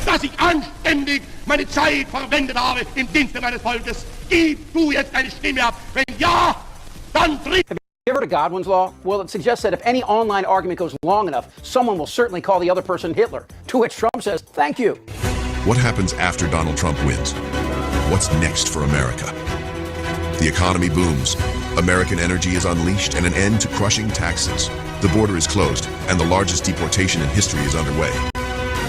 dass ich anständig meine Zeit verwendet habe im Dienste meines Volkes. Gib du jetzt eine Stimme ab. Wenn ja, dann tritt. Have you ever heard of Godwin's law? Well, it suggests that if any online argument goes long enough, someone will certainly call the other person Hitler. To which Trump says, thank you. What happens after Donald Trump wins? What's next for America? The economy booms. American energy is unleashed and an end to crushing taxes. The border is closed and the largest deportation in history is underway.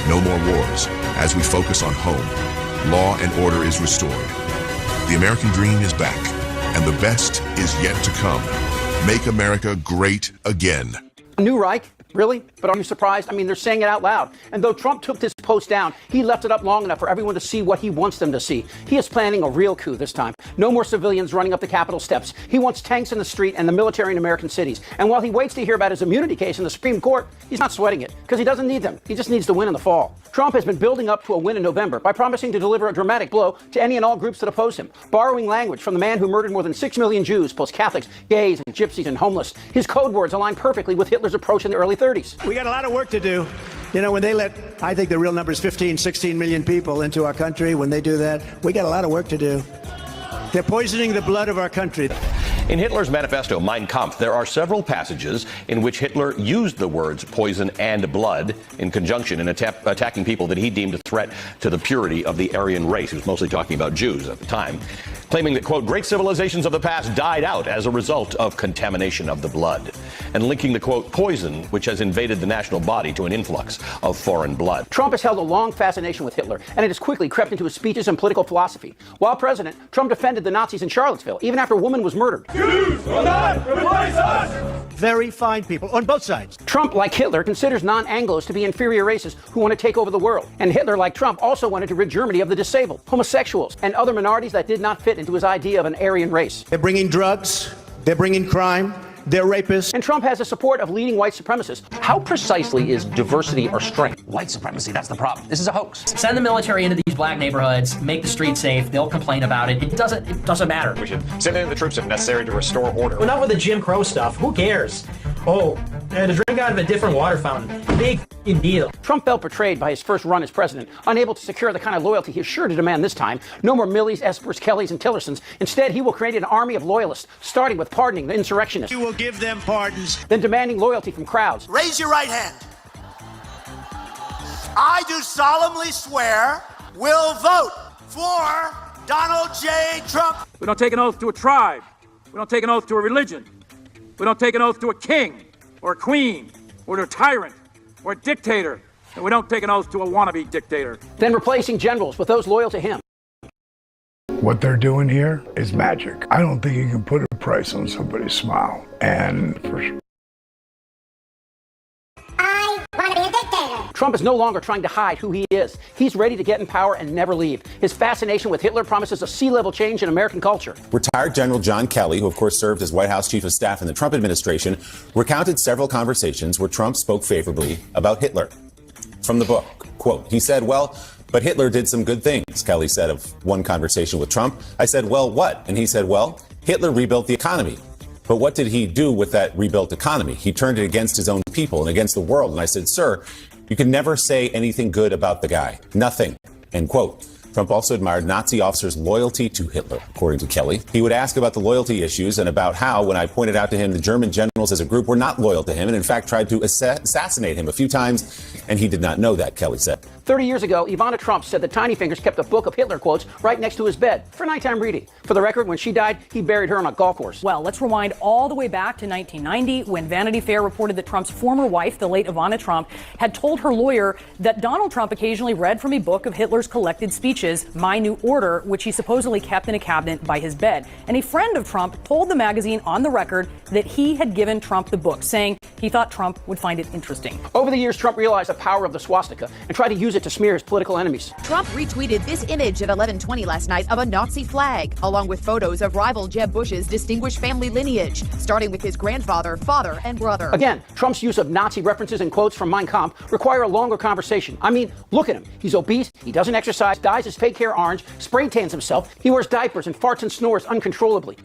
No more wars as we focus on home. Law and order is restored. The American dream is back and the best is yet to come. Make America great again. New Reich? Really? But are you surprised? I mean, they're saying it out loud. And though Trump took this post down, he left it up long enough for everyone to see what he wants them to see. He is planning a real coup this time. No more civilians running up the Capitol steps. He wants tanks in the street and the military in American cities. And while he waits to hear about his immunity case in the Supreme Court, he's not sweating it because he doesn't need them. He just needs to win in the fall. Trump has been building up to a win in November by promising to deliver a dramatic blow to any and all groups that oppose him, borrowing language from the man who murdered more than 6 million Jews, plus Catholics, gays, and gypsies, and homeless. His code words align perfectly with Hitler's approach in the early 30s. We got a lot of work to do. You know, when they let, I think the real number is 15, 16 million people into our country, when they do that, we got a lot of work to do. They're poisoning the blood of our country. In Hitler's manifesto, Mein Kampf, there are several passages in which Hitler used the words poison and blood in conjunction in attacking people that he deemed a threat to the purity of the Aryan race. He was mostly talking about Jews at the time, claiming that, quote, great civilizations of the past died out as a result of contamination of the blood, and linking the, quote, poison which has invaded the national body to an influx of foreign blood. Trump has held a long fascination with Hitler, and it has quickly crept into his speeches and political philosophy. While president, Trump defended the Nazis in Charlottesville, even after a woman was murdered. Jews will not replace us! Very fine people on both sides. Trump, like Hitler, considers non-Anglos to be inferior races who want to take over the world. And Hitler, like Trump, also wanted to rid Germany of the disabled, homosexuals, and other minorities that did not fit into his idea of an Aryan race. They're bringing drugs. They're bringing crime. They're rapists. And Trump has the support of leading white supremacists. How precisely is diversity or strength? White supremacy, that's the problem. This is a hoax. Send the military into these black neighborhoods, make the streets safe, they'll complain about it. It doesn't matter. We should send in the troops if necessary to restore order. Well, not with the Jim Crow stuff. Who cares? Oh, to drink out of a different water fountain. Big deal. Trump felt betrayed by his first run as president, unable to secure the kind of loyalty he's sure to demand this time. No more Millies, Espers, Kellys, and Tillersons. Instead, he will create an army of loyalists, starting with pardoning the insurrectionists. You will give them pardons. Then demanding loyalty from crowds. Raise your right hand. I do solemnly swear will vote for Donald J. Trump. We don't take an oath to a tribe. We don't take an oath to a religion. We don't take an oath to a king or a queen or to a tyrant or a dictator. And we don't take an oath to a wannabe dictator. Then replacing generals with those loyal to him. What they're doing here is magic. I don't think you can put a price on somebody's smile. And for sure. I want to be a dictator. Trump is no longer trying to hide who he is. He's ready to get in power and never leave. His fascination with Hitler promises a sea-level change in American culture. Retired General John Kelly, who of course served as White House Chief of Staff in the Trump administration, recounted several conversations where Trump spoke favorably about Hitler. From the book, quote, he said, well, but Hitler did some good things, Kelly said of one conversation with Trump. I said, well, what? And he said, well, Hitler rebuilt the economy. But what did he do with that rebuilt economy? He turned it against his own people and against the world. And I said, sir, you can never say anything good about the guy. Nothing. End quote. Trump also admired Nazi officers' loyalty to Hitler, according to Kelly. He would ask about the loyalty issues and about how, when I pointed out to him the German generals as a group were not loyal to him and in fact tried to assassinate him a few times, and he did not know that, Kelly said. 30 years ago, Ivana Trump said that Tiny Fingers kept a book of Hitler quotes right next to his bed for nighttime reading. For the record, when she died, he buried her on a golf course. Well, let's rewind all the way back to 1990 when Vanity Fair reported that Trump's former wife, the late Ivana Trump, had told her lawyer that Donald Trump occasionally read from a book of Hitler's collected speeches, My New Order, which he supposedly kept in a cabinet by his bed. And a friend of Trump told the magazine on the record that he had given Trump the book, saying he thought Trump would find it interesting. Over the years, Trump realized the power of the swastika and tried to use it to smear his political enemies. Trump retweeted this image at 11:20 last night of a Nazi flag, along with photos of rival Jeb Bush's distinguished family lineage, starting with his grandfather, father, and brother. Again, Trump's use of Nazi references and quotes from Mein Kampf require a longer conversation. I mean, look at him. He's obese, he doesn't exercise, dyes his fake hair orange, spray tans himself, he wears diapers and farts and snores uncontrollably.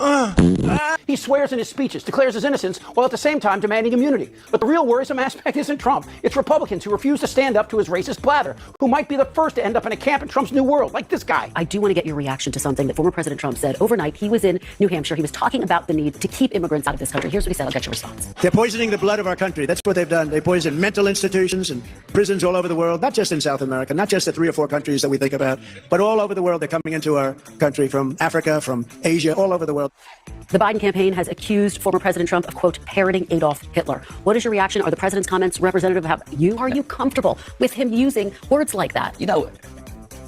He swears in his speeches, declares his innocence, while at the same time demanding immunity. But the real worrisome aspect isn't Trump. It's Republicans who refuse to stand up to his racist blather, who might be the first to end up in a camp in Trump's new world, like this guy. I do want to get your reaction to something that former President Trump said overnight. He was in New Hampshire. He was talking about the need to keep immigrants out of this country. Here's what he said. I'll get your response. They're poisoning the blood of our country. That's what they've done. They poison mental institutions and prisons all over the world, not just in South America, not just the 3 or 4 countries that we think about, but all over the world. They're coming into our country from Africa, from Asia, all over the world. The Biden campaign has accused former President Trump of, quote, parroting Adolf Hitler. What is your reaction? Are the president's comments representative of how you? Are you comfortable with him using words like that? You know,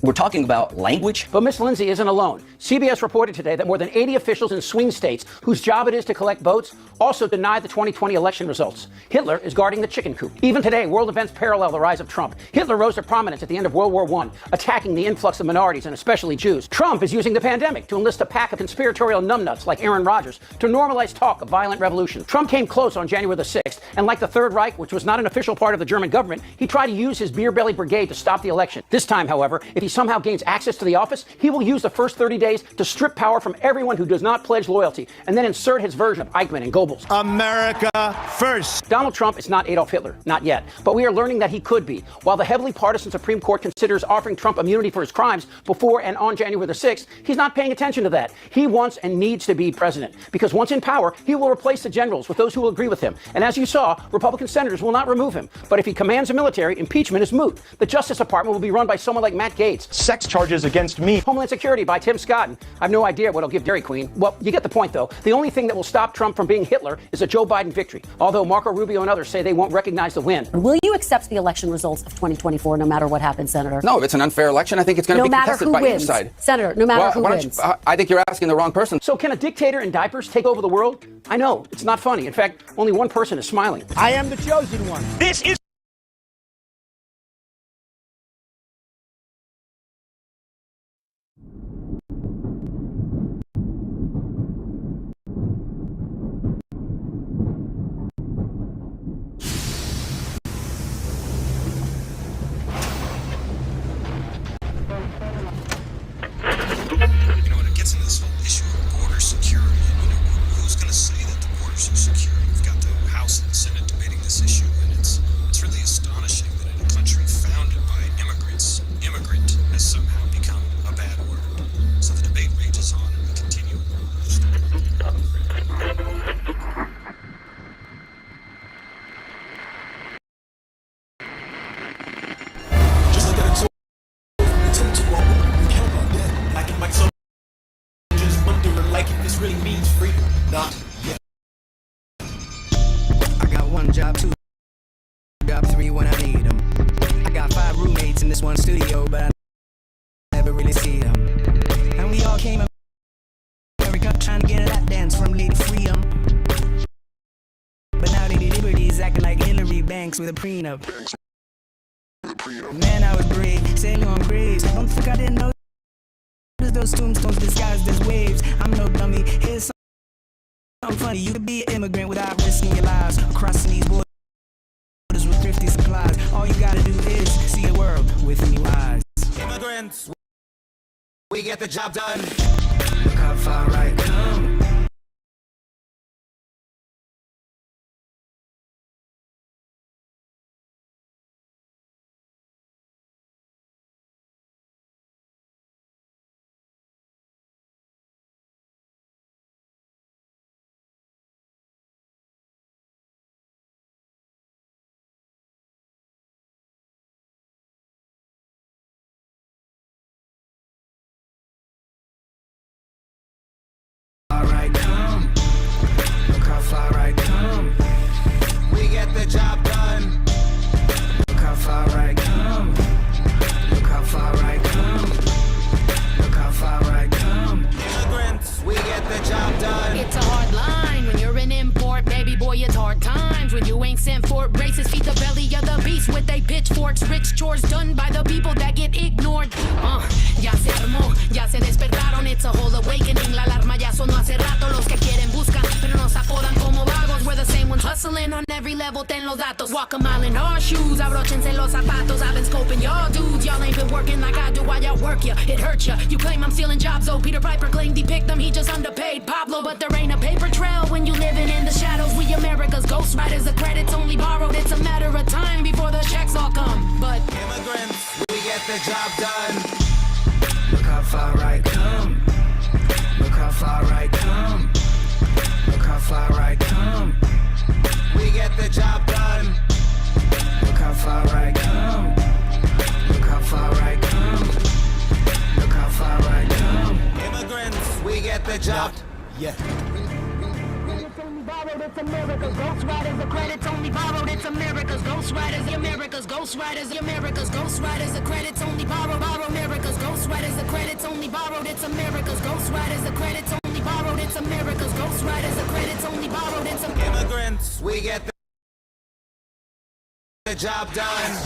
we're talking about language. But Miss Lindsay isn't alone. CBS reported today that more than 80 officials in swing states whose job it is to collect votes also denied the 2020 election results. Hitler is guarding the chicken coop. Even today, world events parallel the rise of Trump. Hitler rose to prominence at the end of World War I, attacking the influx of minorities and especially Jews. Trump is using the pandemic to enlist a pack of conspiratorial numbnuts like Aaron Rodgers to normalize talk of violent revolution. Trump came close on January the 6th, and like the Third Reich, which was not an official part of the German government, he tried to use his beer-belly brigade to stop the election. This time, however, if he somehow gains access to the office, he will use the first 30 days to strip power from everyone who does not pledge loyalty, and then insert his version of Eichmann and Goebbels. America first. Donald Trump is not Adolf Hitler, not yet, but we are learning that he could be. While the heavily partisan Supreme Court considers offering Trump immunity for his crimes before and on January the 6th, he's not paying attention to that. He wants and needs to be president, because once in power, he will replace the generals with those who will agree with him. And as you saw, Republican senators will not remove him. But if he commands a military, impeachment is moot. The Justice Department will be run by someone like Matt Gaetz. Sex charges against me. Homeland Security by Tim Scott. I have no idea what he'll give Dairy Queen. Well, you get the point, though. The only thing that will stop Trump from being Hitler is a Joe Biden victory, although Marco Rubio and others say they won't recognize the win. Will you accept the election results of 2024 no matter what happens, Senator? No, if it's an unfair election, I think it's going to be contested by each side. Senator, no matter who wins. I think you're asking the wrong person. So can a dictator in diapers take over the world? I know, it's not funny. In fact, only one person is smiling. I am the chosen one. This is this whole issue of border security. You know, who's going to say that the borders are secure? We've got the House and Senate debating this issue, and it's really astonishing that in a country founded by immigrants, immigrant has somehow become a bad word. So the debate rages on, and we continue. Just like that, pretend to walk, we count on that. I can make some. Like if this really means freedom, not yet. I got one job, 2 job, 3 when I need them. I got 5 roommates in this one studio, but I never really see them. And we all came America trying to get a lap dance from Lady Freedom. But now Lady Liberty's acting like Hillary Banks with a prenup. Man, I was brave, sailing on graves. Don't think I didn't know. Those tombstones disguised as waves. I'm no dummy. Here's something funny. You could be an immigrant without risking your lives. Crossing these borders with thrifty supplies. All you gotta do is see the world with new eyes. Immigrants, we get the job done. Look how far I come. Job done. Look how far I come. Look how far I come. Look how far I come. Immigrants, we get the job done. It's a hard line when you're an import, baby boy. It's hard times when you ain't sent for races. Feed the belly of the beast with they pitchforks. Rich chores done by the people that get ignored. Ya se armó, ya se despertaron. It's a whole awakening. La alarma ya sonó hace rato. Los que quieren buscan, pero nos apodan como vagos. We're the same ones hustling on every level. Ten los datos. Walk a mile in our shoes. Abróchense los zapatos. I've been scoping y'all dudes. Y'all ain't been working like I do. Why y'all work ya? It hurts ya. You claim I'm stealing jobs. Oh, Peter Piper claimed he picked them. He just underpaid Pablo. But there ain't a paper trail when you living in the shadows. We America's ghostwriters. The credit's only borrowed. It's a matter of time before the checks all come. But immigrants, we the job done. Look how far I come. Look how far I come. Look how far I come. We get the job done. Look how far I come. Look how far I come. Look how far I come. Immigrants, we get the job. Yeah. It's America's Ghost Riders, the credits only borrowed. It's America's Ghost Riders, the America's Ghost Riders, the America's Ghost Riders, the credits only borrowed. America's Ghost Riders, the credits only borrowed. It's America's Ghost Riders, the credits only borrowed. It's America's Ghost Riders, the credits only borrowed. It's immigrants, we get the job done.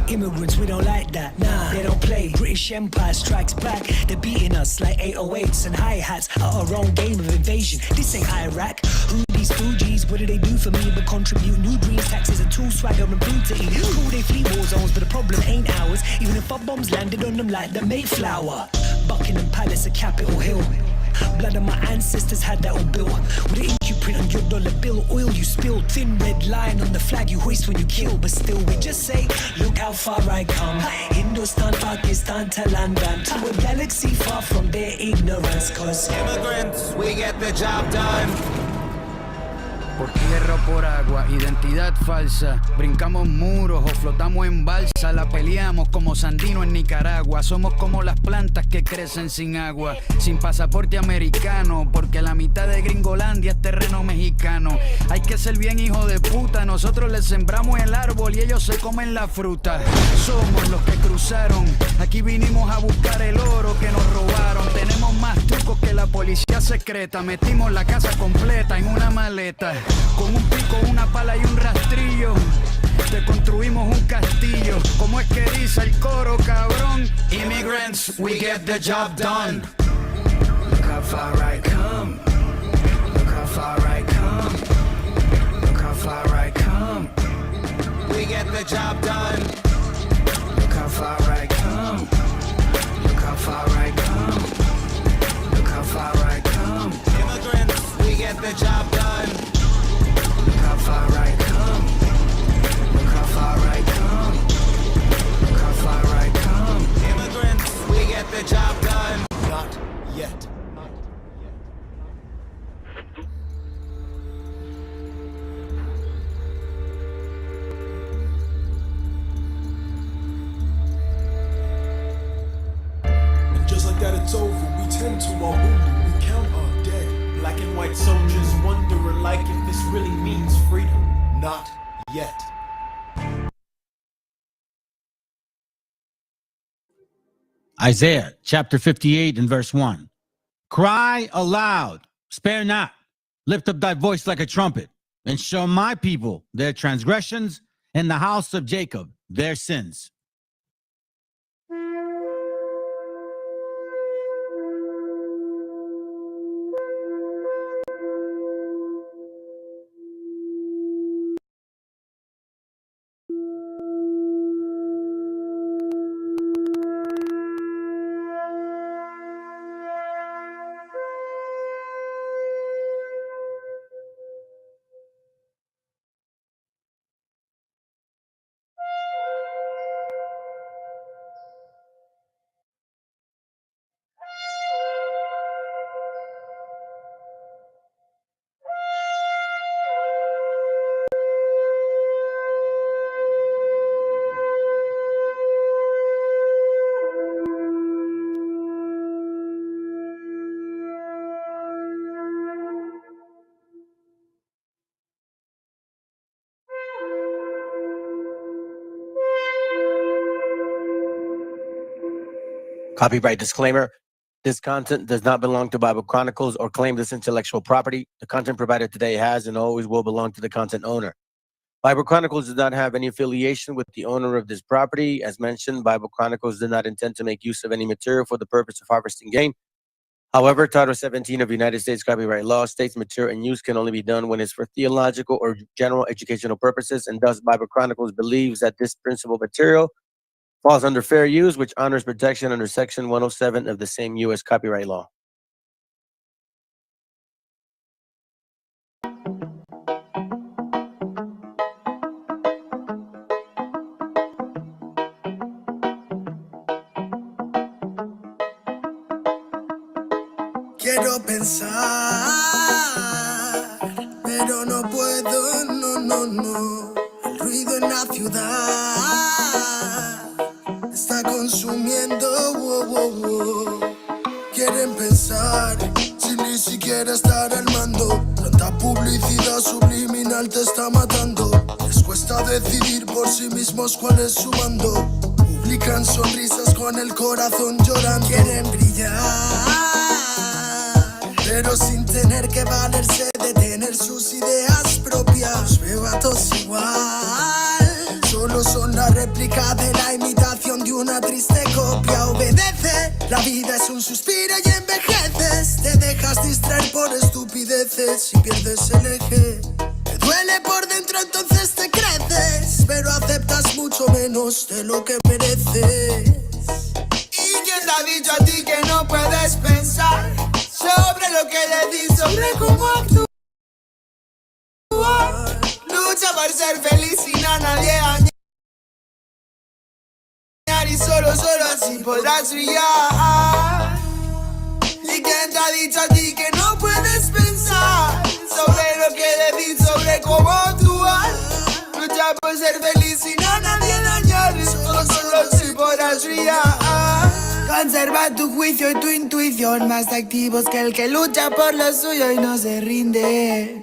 Immigrants, we don't like that. Nah, they don't play. British Empire strikes back. They're beating us like 808s and hi-hats at our own game of invasion. This ain't Iraq. Who these Fugees? What do they do for me but contribute new dreams, taxes and tool swagger and brutally? Who they flee war zones, but the problem ain't ours. Even if our bombs landed on them like the Mayflower. Buckingham Palace, a Capitol Hill. Blood of my ancestors had that all built. With an ink you print on your dollar bill. Oil you spilled. Thin red line on the flag you hoist when you kill. But still we just say, look how far I come. Hindustan, Pakistan, Thailand, to a galaxy far from their ignorance. Cause immigrants, we get the job done. Por tierra o por agua, identidad falsa. Brincamos muros o flotamos en balsa. La peleamos como Sandino en Nicaragua. Somos como las plantas que crecen sin agua, sin pasaporte americano, porque la mitad de Gringolandia es terreno mexicano. Hay que ser bien hijo de puta. Nosotros les sembramos el árbol y ellos se comen la fruta. Somos los que cruzaron. Aquí vinimos a buscar el oro que nos robaron. Tenemos más trucos que la policía secreta. Metimos la casa completa en una maleta. Con un pico, una pala y un rastrillo te construimos un castillo. ¿Cómo es que dice el coro, cabrón? Immigrants, we get the job done. Look how far I come. Look how far I come. Look how far I come. We get the job done. Look how far I come. Look how far I come. Look how far I come. Immigrants, we get the job done. Look how far I come. Look how far I come. Look how far I come. Immigrants, we get the job done. Not yet. And just like that, it's over. We tend to our wounded. We count our dead. Black and white soldiers wonder alike if this really means freedom. Not yet. Isaiah chapter 58 and verse 1. Cry aloud, spare not, lift up thy voice like a trumpet, and show my people their transgressions, and the house of Jacob their sins. Copyright disclaimer. This content does not belong to Bible Chronicles or claim this intellectual property. The content provided today has and always will belong to the content owner. Bible Chronicles does not have any affiliation with the owner of this property. As mentioned, Bible Chronicles did not intend to make use of any material for the purpose of harvesting gain. However, Title 17 of United States copyright law states material and use can only be done when it's for theological or general educational purposes, and thus Bible Chronicles believes that this principal material falls under fair use, which honors protection under Section 107 of the same U.S. copyright law. Quiero pensar, pero no puedo, no. El ruido en la ciudad está consumiendo, Quieren pensar, sin ni siquiera estar al mando. Tanta publicidad subliminal te está matando. Les cuesta decidir por sí mismos cuál es su mando. Publican sonrisas con el corazón llorando. Quieren brillar, pero sin tener que valerse de tener sus ideas propias. Los veo a todos igual, solo son la réplica de la imitación de una triste copia. Obedece, la vida es un suspiro y envejeces. Te dejas distraer por estupideces y pierdes el eje. Te duele por dentro, entonces te creces, pero aceptas mucho menos de lo que mereces. ¿Y quién te ha dicho a ti que no puedes pensar sobre lo que le di, sobre cómo actuar? Lucha por ser feliz sin a nadie dañar, y solo así podrás brillar. ¿Y quién te ha dicho a ti que no puedes pensar sobre lo que le di, sobre cómo actuar? Lucha por ser feliz sin a nadie dañar, y solo así podrás brillar. Conserva tu juicio y tu intuición, más activos que el que lucha por lo suyo y no se rinde.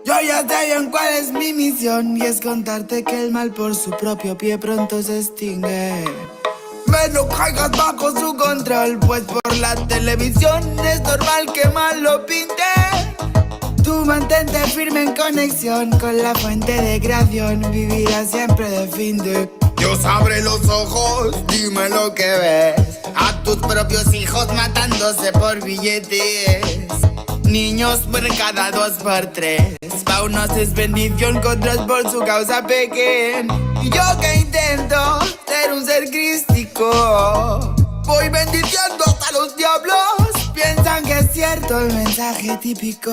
Yo ya sé bien cuál es mi misión, y es contarte que el mal por su propio pie pronto se extingue. No caigas bajo su control, pues por la televisión es normal que mal lo pinte. Tú mantente firme en conexión con la fuente de creación, vivirás siempre de fin de. Dios abre los ojos, dime lo que ves. A tus propios hijos matándose por billetes. Niños por cada 2 por 3. Pa' unos es bendición, con otros por su causa pequen. Y yo que intento ser un ser crístico, voy bendiciendo hasta los diablos. Piensan que es cierto el mensaje típico.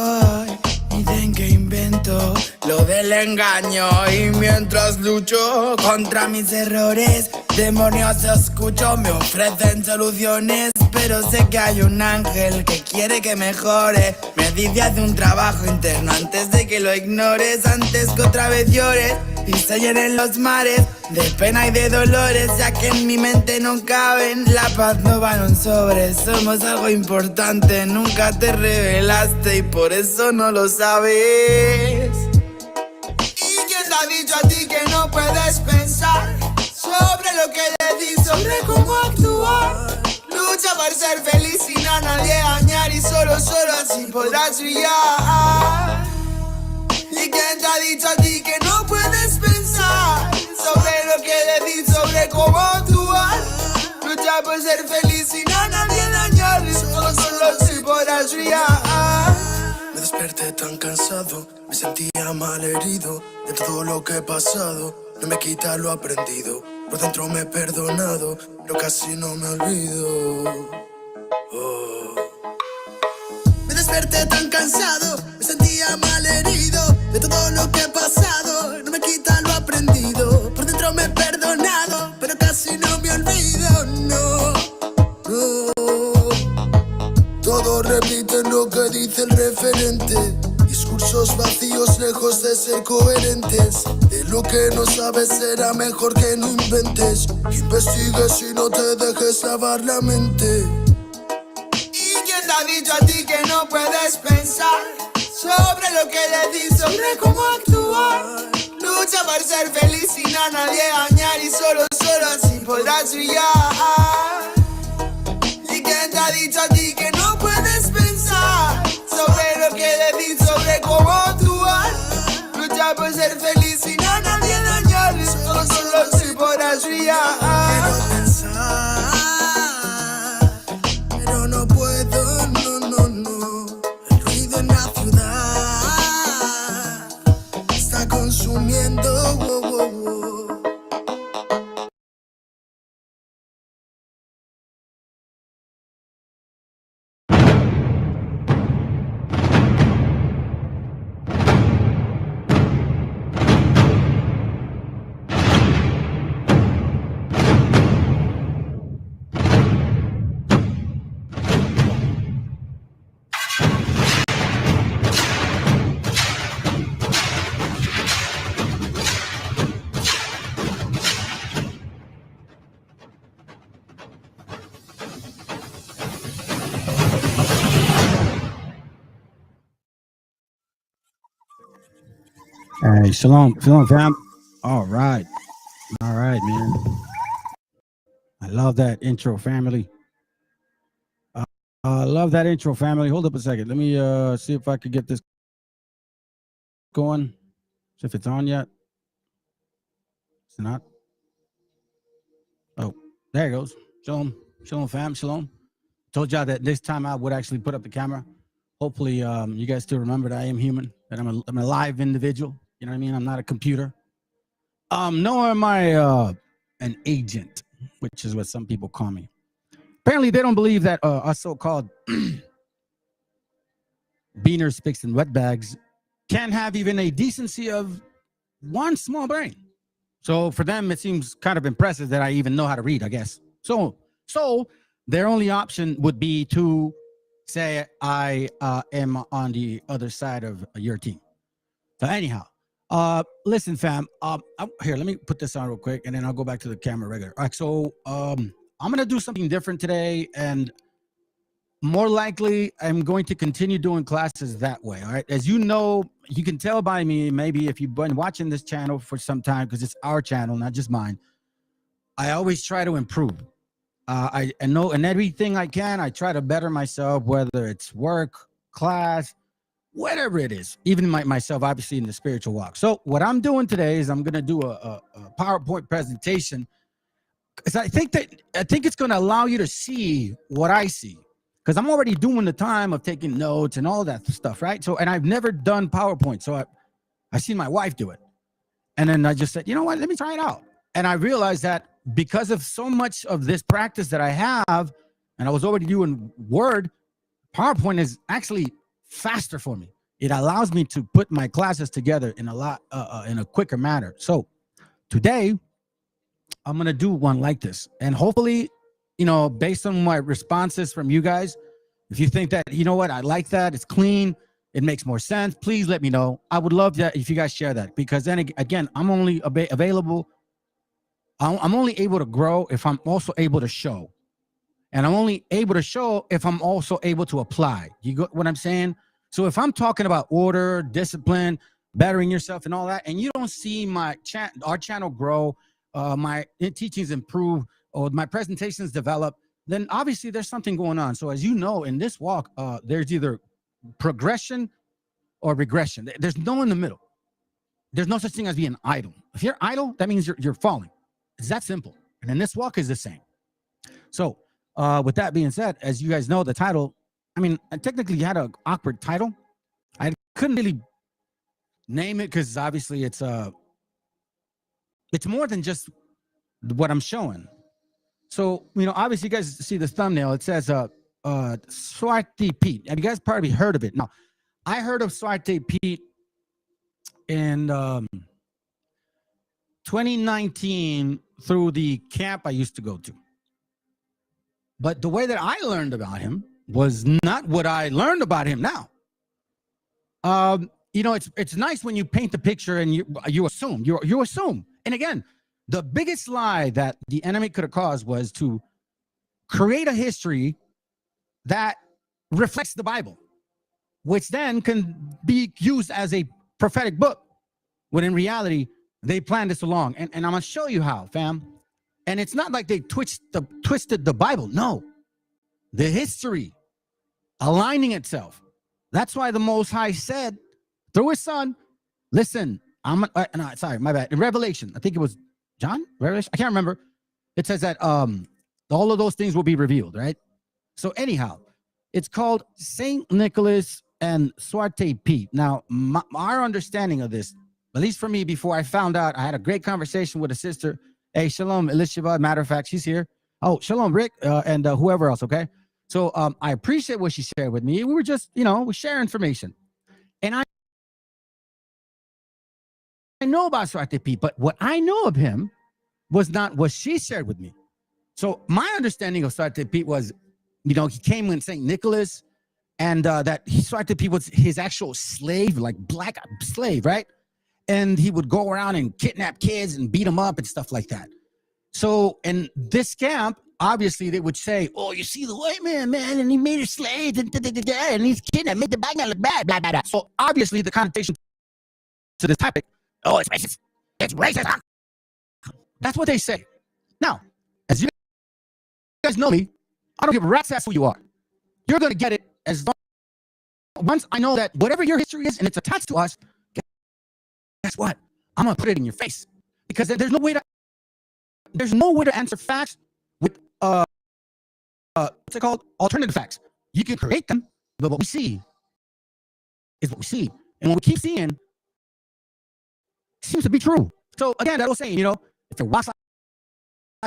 Dicen que invento lo del engaño, y mientras lucho contra mis errores, demonios escucho, me ofrecen soluciones. Pero sé que hay un ángel que quiere que mejore. Me dice haz un trabajo interno antes de que lo ignores, antes que otra vez llores y se llenen los mares de pena y de dolores, ya que en mi mente no caben. La paz no va en un sobre, somos algo importante. Nunca te revelaste y por eso no lo sabes. ¿Y quién te ha dicho a ti que no puedes pensar sobre lo que le di, sobre cómo actuar? Lucha por ser feliz sin a nadie dañar, y solo así podrás brillar. ¿Y quién te ha dicho a ti que no puedes pensar sobre lo que le di, sobre cómo actuar? Lucha por ser feliz sin a nadie dañar, y solo así podrás brillar. Me desperté tan cansado, me sentía mal herido de todo lo que he pasado. No me quita lo aprendido, por dentro me he perdonado, pero casi no me olvido. Me desperté tan cansado, me sentía mal herido de todo lo que he pasado. No me quita lo aprendido, por dentro me he perdonado, pero casi no me olvido, no. Todos repiten lo que dice el referente. Discursos vacíos lejos de ser coherentes. De lo que no sabes será mejor que no inventes. Investigues y no te dejes lavar la mente. ¿Y quién te ha dicho a ti que no puedes pensar sobre lo que le di, sobre cómo actuar? Lucha por ser feliz sin a nadie dañar, y solo así podrás brillar. ¿Y quién te ha dicho a ti que no puedes pensar sobre lo que le di, sobre cómo actuar? Lucha por ser feliz sin a nadie dañar, y solo así podrás brillar. Quiero pensar, pero no puedo, no. una ciudad está consumiendo. Hey, shalom, fam. All right, man. I love that intro, family. I love that intro, family. Hold up a second. Let me see if I could get this going. See if it's on yet. It's not. Oh, there it goes. Shalom, fam. Shalom. Told y'all that this time I would actually put up the camera. Hopefully, you guys still remember that I am human, that I'm a live individual. You know what I mean? I'm not a computer. Nor am I an agent, which is what some people call me. Apparently, they don't believe that us so-called beaners, spicks, and wetbags can have even a decency of one small brain. So for them, it seems kind of impressive that I even know how to read, I guess. So their only option would be to say I am on the other side of your team. So anyhow, listen, fam. Here, let me put this on real quick, and then I'll go back to the camera regular. All right, so I'm gonna do something different today, and more likely, I'm going to continue doing classes that way. All right, as you know, you can tell by me, maybe if you've been watching this channel for some time, because it's our channel, not just mine. I always try to improve. I know in everything I can, I try to better myself, whether it's work, class, whatever it is, even myself, obviously in the spiritual walk. So what I'm doing today is I'm going to do a PowerPoint presentation, because I think it's going to allow you to see what I see, because I'm already doing the time of taking notes and all that stuff, right? So, and I've never done PowerPoint, so I seen my wife do it, and then I just said, you know what, let me try it out. And I realized that because of so much of this practice that I have, and I was already doing Word, PowerPoint is actually faster for me. It allows me to put my classes together in a quicker manner. So today I'm gonna do one like this, and hopefully, you know, based on my responses from you guys, if you think that, you know what, I like that, it's clean, it makes more sense, please let me know. I would love that if you guys share that, because then again, I'm only available. I'm only able to grow if I'm also able to show. And I'm only able to show if I'm also able to apply. You got what I'm saying? So if I'm talking about order, discipline, bettering yourself and all that, and you don't see our channel grow, my teachings improve, or my presentations develop, then obviously there's something going on. So as you know, in this walk, there's either progression or regression. There's no in the middle. There's no such thing as being idle. If you're idle, that means you're falling. It's that simple. And then this walk is the same. So with that being said, as you guys know, the title, I mean, I technically had an awkward title. I couldn't really name it because obviously it's more than just what I'm showing. So, you know, obviously you guys see the thumbnail. It says Swarthy Pete. Have you guys probably heard of it? Now, I heard of Swarthy Pete in 2019 through the camp I used to go to. But the way that I learned about him was not what I learned about him now. You know, it's nice when you paint the picture and you assume. You assume. And again, the biggest lie that the enemy could have caused was to create a history that reflects the Bible, which then can be used as a prophetic book, when in reality, they planned this along. And I'm going to show you how, fam. And it's not like they twisted the Bible. No. The history aligning itself. That's why the Most High said through his son, listen, sorry, my bad. In Revelation, I think it was John? Revelation? I can't remember. It says that all of those things will be revealed, right? So anyhow, it's called St. Nicholas and Swarthy Pete. Now, our understanding of this, at least for me, before I found out, I had a great conversation with a sister. Hey, shalom, Elisheva. Matter of fact, she's here. Oh, shalom, Rick, and whoever else, okay? So I appreciate what she shared with me. We were just, we share information. And I know about Swarthy Pete, but what I know of him was not what she shared with me. So my understanding of Swarthy Pete was, he came in St. Nicholas, and that Swarthy Pete was his actual slave, like black slave, right? And he would go around and kidnap kids and beat them up and stuff like that. So in this camp, obviously they would say, oh, you see the white man, and he made a slave, and he's kidnapped, made the black man look bad, blah, blah, blah. So obviously the connotation to this topic, oh, it's racist. It's racist. That's what they say. Now, as you guys know me, I don't give a rat's ass who you are. You're going to get it as long once I know that whatever your history is and it's attached to us, guess what? I'm going to put it in your face, because there's no way to answer facts with what's it called? Alternative facts. You can create them, but what we see is what we see. And what we keep seeing seems to be true. So again, that was saying, if it walks like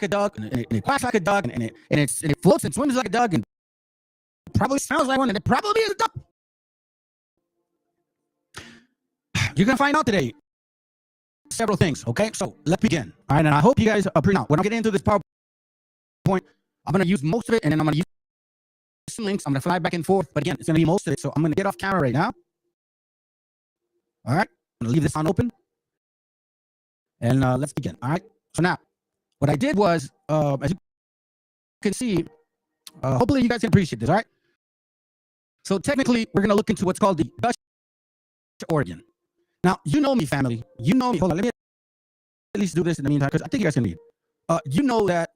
a duck and it quacks like a duck and it floats and swims like a duck and probably smells like one and it probably is a duck. You're going to find out today several things, okay? So let's begin. All right, and I hope you guys are now. When I get into this PowerPoint, I'm going to use most of it, and then I'm going to use some links. I'm going to fly back and forth, but again, it's going to be most of it. So I'm going to get off camera right now. All right, I'm going to leave this on open. And let's begin, all right? So now, what I did was, as you can see, hopefully you guys can appreciate this, all right? So technically, we're going to look into what's called the Dutch origin. Now, you know me, family. You know me. Hold on, let me at least do this in the meantime, because I think you guys can read. You know that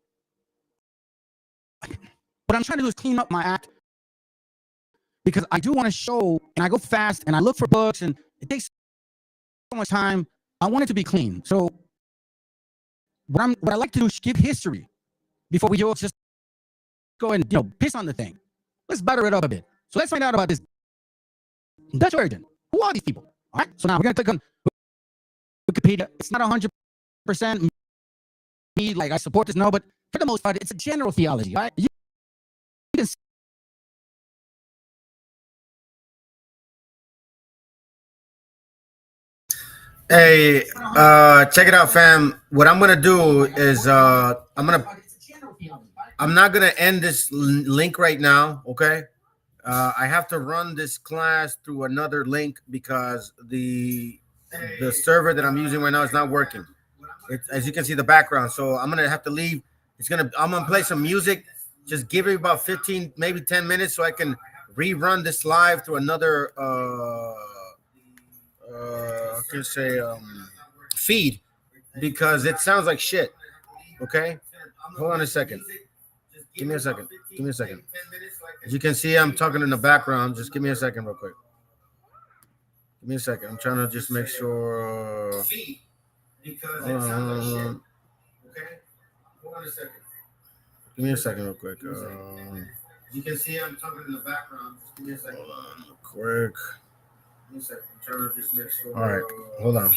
what I'm trying to do is clean up my act, because I do want to show, and I go fast, and I look for books, and it takes so much time. I want it to be clean. So what I like to do is give history before we just go and piss on the thing. Let's butter it up a bit. So let's find out about this Dutch origin. Who are these people? All right. So now we're gonna click on Wikipedia. It's not 100% me, like I support this, no, but for the most part, it's a general theology. All right. You can Hey, check it out, fam. What I'm gonna do is I'm not gonna end this link right now, okay? I have to run this class through another link because the server that I'm using right now is not working. As you can see the background, so I'm gonna have to leave. I'm gonna play some music. Just give it about 15, maybe 10 minutes, so I can rerun this live through another feed, because it sounds like shit. Okay, hold on a second. Give me a second. As you can see, I'm talking in the background. Just give me a second real quick. Give me a second. I'm trying to just make sure. Hold on. Okay, hold on a second. Give me a second real quick. You can see I'm talking in the background. Just give me a second. Hold on real quick. Give me a second. I'm trying to just make sure. All right, hold on.